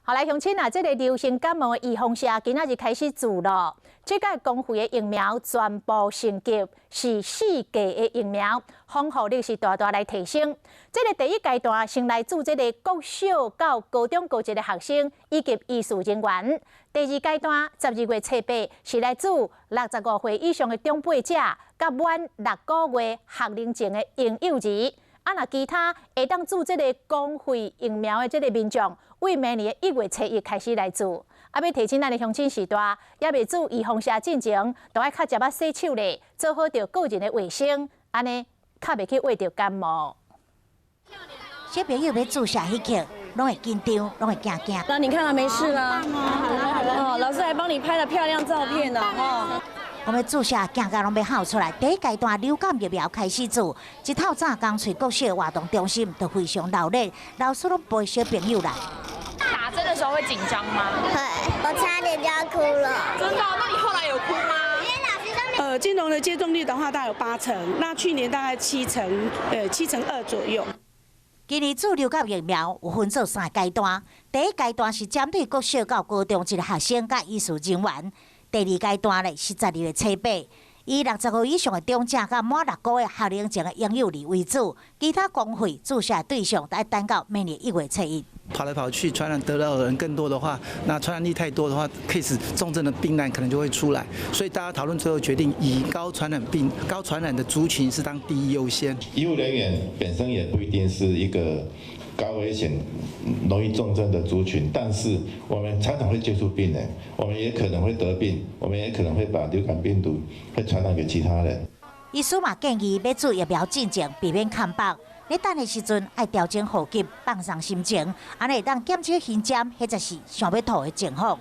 后来乡亲啊，这个流行感冒的预防社今仔日开始做咯。这届公费的疫苗全部升级，是4价的疫苗，防护力是大大来提升。这个第一阶段先来做这个国小到高中高级的学生以及医师人员。第二阶段12月初8是来做65岁以上的长辈者，甲满6个月学龄前的婴幼儿。若其他会当做这个公费疫苗的这个民众，为明年1月初1开始来做。要提醒咱的乡亲时代，也未做预防社进前，都爱较食仔洗手咧，做好着个人的卫生，安尼较袂去患着感冒。小朋友要注射迄刻，拢会紧张，拢会惊。那你看了没事啦？哦，老师还帮你拍了漂亮照片呢，哦。我们注射惊到拢要喊出来。第一阶段流感疫苗开始做，一透早刚找国小活动中心就非常热烈，老师拢陪小朋友来。打针的时候会紧张吗？会，我差点就要哭了。真的？那你后来有哭吗？金融的接种率的话，大概有80%，那去年大概7%，7%2左右。今年做流感疫苗有分做3个阶段，第一阶段是针对国小到高中级的学生甲医师人员。第二阶段咧是12月初8，以60岁以上的长者甲满6个月学龄前的婴幼儿为主，其他公费注射对象要等到明年1月初1。跑来跑去，传染得到的人更多的话，那传染力太多的话 ，case 重症的病例可能就会出来。所以大家讨论最后决定，以高传染的族群是当第一优先。医务人员本身也不一定是一个高危险、容易重症的族群，但是我们常常会接触病人，我们也可能会得病，我们也可能会把流感病毒会传染给其他人。医师嘛建议要做疫苗进前，避免看北。你等的时阵爱调整呼吸，放松心情，安尼会当减少胸针或者是想要吐的情况。